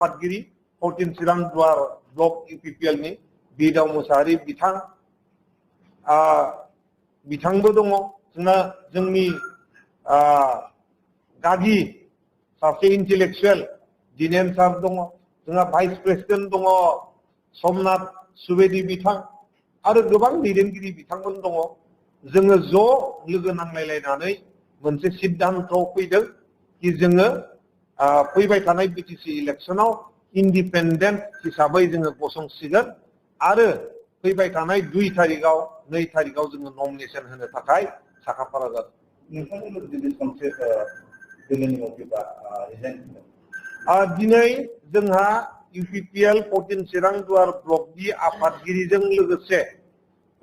आफादगिरि 14 चिरां दुवार block UPPL नि बिदाव मुसाहारि बिथांबो दङ जोंना जोंनि गागि सासे इन्टेलेक्चुएल दिनेन सार दङ जोंहा भाइस प्रेसिडेन्ट दङ समनाथ सुवेदी बिथां आरो गोबां दैदेनगिरि बिथांमोन दङ जोङो ज' लोगो नांलायलायनानै मोनसे सिद्धान्तआव फैदों कि जोङो फैबाय थानाय BTC इलेक्शनाव इन्डिपेन्डेन्ट हिसाबै जोङो गसंसिगोन आरो फैबाय थानाय 2 तारिखआव 2 तारिखआव जोङो नमिनेशन होनो थाखाय साखाफारा जादों दिनै जोंहा UPPL 14 चिरां दुवार ब्लकनि आफादगिरिजों लोगोसे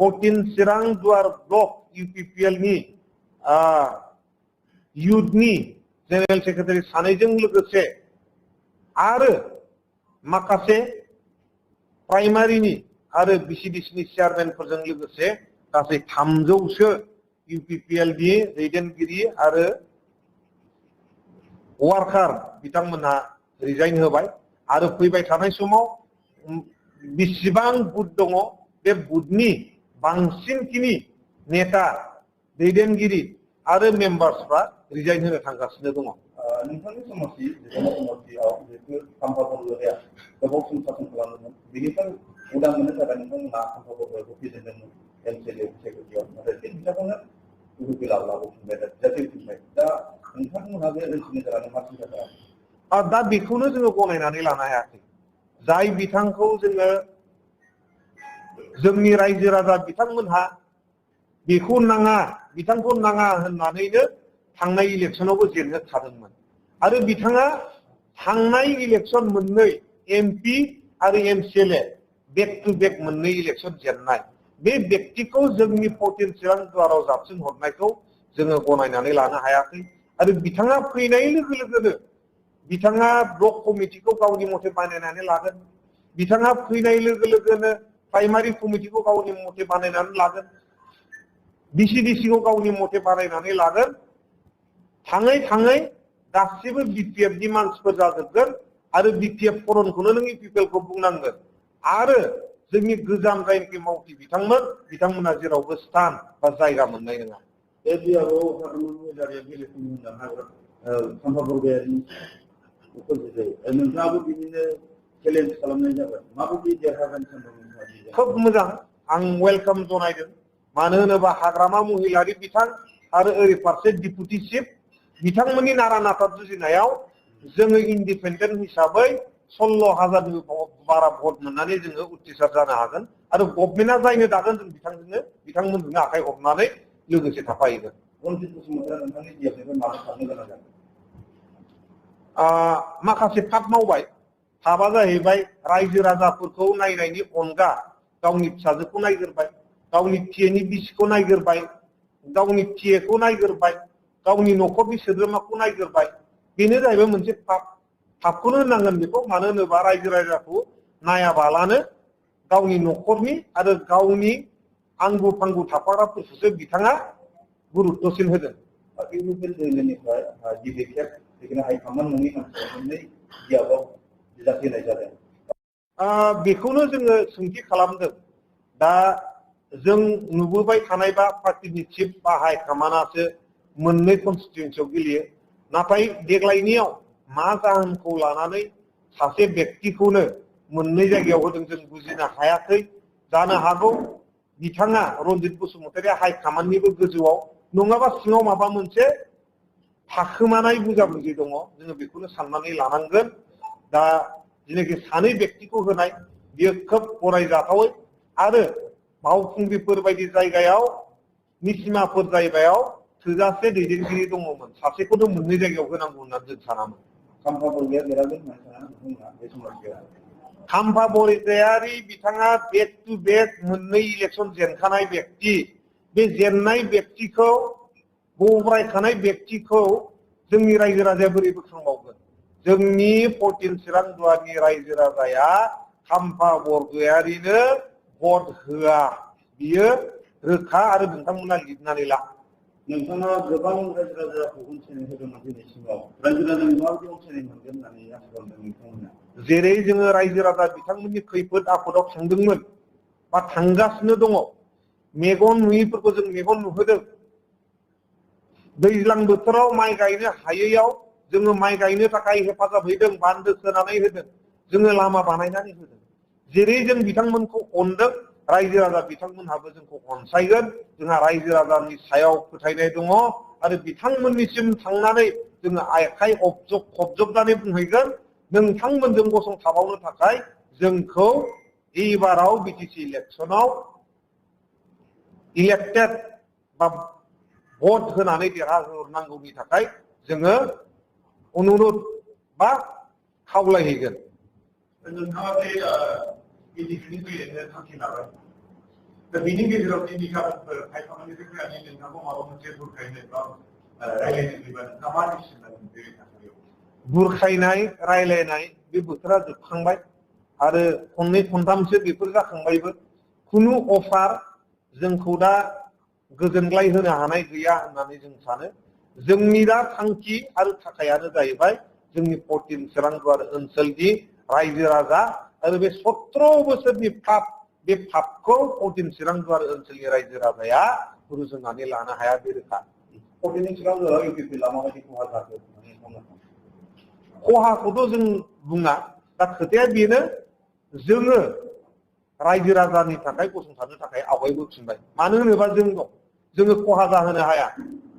14 चिरां दुवार ब्लक UPPL नि युथनि जेनेरेल सेक्रेटारि सानैजों लोगोसे आरो माखासे प्राइमारिनि आरो BCDC चेयारमेनफोरजों लोगोसे गासै 300सो UPPL नि दैदेनगिरि आरो वार्कार बिथांमोनहा रिजाइन होबाय आरो फैबाय थानाय समाव बेसेबां बुथ दङ बे बुथनि बांसिनखिनि नेता दैदेनगिरि आरो मेम्बार्सफ्रा रिजाइन होनो थांगासिनो दङ नोंथांनि समस्थियाव बेफोर खाम्फाफोरया गोबाव सम सासन खालामदोंमोन बेनिफ्राय उदां मोननो थाखाय नोंथांमोना खाम्फाफोरखौ फेजेनदोंमोन MCLA सेक्रेटारियाव नाथाय बे बिथांखौनो UPPL लाबोफिनबाय जाफैफिनबाय दा नोंथांमोनहा बे ओनसोलनि जानानै मा सिन्था खालामो दा बेखौनो जोङो गनायनानै लानो हायाखै जाय बिथांखौ जोङो जोंनि रायजो राजा बिथांमोनहा बेखौ बिथांखौ नाङा होननानैनो थांनाय इलेक्शनावबो जेननो थादोंमोन आरो बिथाङा थांनाय इलेक्शन मोननै MP आरो MCLA बेक टू बेक मोननै इलेक्शन जेननाय बे व्यक्तिखौ जोंनि 14 चिरां दुवाराव जाबसिन हरनायखौ जोङो गनायनानै लानो हायाखै आरो बिथाङा फैनाय लोगो लोगोनो बिथाङा ब्लक कमिटिखौ गावनि मथे बानायनानै लागोन बिथाङा फैनाय लोगो लोगोनो प्राइमारि कमिटिखौ गावनि मथे बानायनानै लागोन BCDC खौ गावनि मथे बानायनानै लागोन थाङै थाङै गासिबो BPF नि मानसिफोर जाजोबगोन आरो BPF फरनखौनो नों UPPL खौ बुंनांगोन आरो जोंनि गोजाम जायनोखि मावथि बिथांमोना जेरावबो स्थान बा जायगा मोननाय नङा बे बियाबाव हादरमारि गेलेफुं होनना हाग्रा खाम्फाफोरनि नोंथाङाबो बिदिनो चेलेन्ज खालामनाय जाबाय माबायदि देरहागोन सानदों खोब मोजां आं वेलकाम जनायदों मानो होनोबा हाग्रामा महिलारि बिथां आरो ओरै फारसे डिपुटि चिफ बिथांमोननि नारा नाथा जुजिनायाव जोङो इन्डिपेन्डेन्ट हिसाबै 16,000नि बारा भट मोननानै जोङो उथ्रिसार जानो हागोन आरो गभर्नमेन्टआ जायनो दागोन जों बिथांमोननो आखाइ हरनानै लोगोसे थाफाहैगोन रनजित बसुमतारिया नोंथांनि बियाबनिफ्राय मानो खारनो गोनां जादों माखासे पाप मावबाय पापआ जाहैबाय रायजो राजाफोरखौ नायनायनि अनगा गावनि फिसाजोखौ नायग्रोबाय गावनि फिसानि बिसिखौ नायग्रोबाय गावनि फिसाखौ नायग्रोबाय गावनि न'खरनि सोद्रोमाखौ नायग्रोबाय बेनो जाहैबाय मोनसे पापखौनो होननांगोन बेखौ मानो होनोबा रायजो राजाखौ नायाबालानो गावनि न'खरनि आरो गावनि आंगो फांगु थाफाग्राफोरखौसो बिथाङा गुरुत्वसिन होदों UPPL दोलोनिफ्राय गिबि खेब बेखौनो हाइकमान्ड नङि मानसिफोरनि बियाबाव जाफैनाय जादों बेखौनो जोङो सोंथि खालामदों दा जों नुबोबाय थानाय बा पार्टिनि चिफ बा हाइकमान्डआसो मोननै कनस्टिटुयेन्सियाव गेलेयो नाथाय देग्लायनियाव मा जाहोनखौ लानानै सासे व्यक्तिखौनो मोननै जायगायाव होदों जों बुजिनो हायाखै जानो हागौ बिथाङा रनजित बसुमतारिया हाइकमान्डनिबो गोजौआव नङाबा सिङाव माबा मोनसे थाखोमानाय बुजाबुजि दङ जोङो बेखौनो साननानै लानांगोन दा जेनाखि सानै व्यक्तिखौ होनाय बियो खोब गनायजाथावै आरो बावखुंग्रिफोर बायदि जायगायाव निसिमाफोर जायगायाव थोजासे दैदेनगिरि दङमोन सासेखौथ' मोननै जायगायाव होनांगौ होननानै जों सानामोन खाम्फा बरगयारि बिथाङा बेक टू बेक मोननै इलेक्शन जेनखानाय व्यक्ति बे जेननाय व्यक्तिखौ गब्रायखानाय व्यक्तिखौ जोंनि रायजो राजाया बोरै बोखांबावगोन जोंनि 14 चिरां दुवारनि रायजो राजाया खाम्फा बरगयारिनो भट होआ बियो रोखा आरो नोंथांमोना लिरनानै ला नोंथाङा गोबां रायजो राजाखौ अनसायनाय होदोंमोन दिनैसिमाव रायजो राजानि माबायदि अनसायनाय मोनगोन होननानै आसा खालामदों नोंथांमोना जेरै जोङो रायजो राजा बिथांमोननि खैफोद आफोदाव थांदोंमोन बा थांगासिनो दङ मेगन नुयैफोरखौ जों मेगन नुहोदों दैज्लां बोथोराव माइ गायनो हायैयाव जोङो माइ गायनो थाखाय हेफाजाब हैदों बान्दो खोनानै होदों जोङो लामा बानायनानै होदों जेरै जों बिथांमोनखौ अनदों रायजो राजा बिथांमोनहाबो जोंखौ अनसायगोन जोंहा रायजो राजानि सायाव फोथायनाय दङ आरो बिथांमोननिसिम थांनानै जोङो आखाइ खबजबनानै बुंहैगोन नोंथांमोनजों गसंथाबावनो थाखाय जोंखौ एबाराव बिटिसि इलेक्सनाव इलेक्टेड बा भट होनानै देरहाहोहरनांगौनि थाखाय जोङो अनुरोध बा खावलायहैगोन नोंथाङा बे बिटिसिनि फैनो थांखि लाबाय दा बिनि गेजेराव दिनै गाबोनफोर खायफानिफ्राय फैनानै नोंथांखौ माबा मोनसे बुरखायनो बा रायलायनो फैबा नोंथाङा मा डिसिसन लागोन बे थासारियाव बुरखायनाय रायलायनाय बे बोथोरा जोबखांबाय आरो खननै खनथामसो बेफोर जाखांबायबो खुनु अफार जोंखौ दा गोजोनग्लाय होनो हानाय गैया होननानै जों सानो जोंनि दा थांखि आरो थाखायानो जाहैबाय जोंनि 14 चिरांदुवार ओनसोलनि रायजो राजा आरो बे 17 बोसोरनि पाप बे पापखौ 14 चिरांदुवार ओनसोलनि रायजो राजाया रुजुनानै लानो हाया बे रोखा 14 चिरांदुवाराव इउपिपि माबायदि खहा जाखो खहाखौथ' जों बुङा दा खोथाया बेनो जोङो रायजो राजानि थाखाय गसंथानो थाखाय आवगायबोफिनबाय मानो होनोबा जों दं जोङो खहा जाहोनो हाया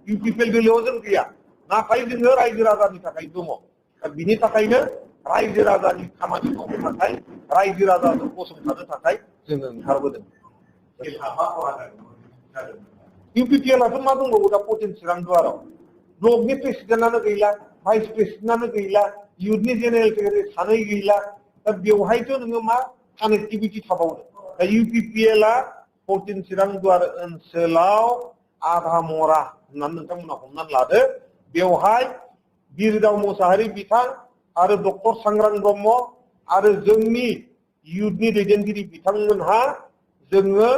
इउपिपिएल बेलायाव जों गैया नाथाय जोङो रायजो राजानि थाखाय दङ दा बिनि थाखायनो रायजो राजानि खामानि मावनो थाखाय रायजो राजाजों गसंथानो थाखाय जोङो ओंखारबोदों इउपिपिएलआथ' मा दंबावो दा 14 चिरांदुवाराव ब्लकनि प्रेसिडेन्टआनो गैला भाइस प्रेसिडेन्टआनो गैला इउथनि जेनेरेल सेक्रेटारि सानै गैला दा बेवहायथ' नोङो मा कानेक्टिभिटी थाबावनो दा इउपिपिएलआ 14 चिरांदुवार ओनसोलाव आधा मरा होननानै नोंथांमोना हमनानै लादो बेवहाय बिरदाव मोसाहारि बिथां आरो डक्टर सांग्रां ब्रह्म आरो जोंनि इयुथनि दैदेनगिरि बिथांमोनहा जोङो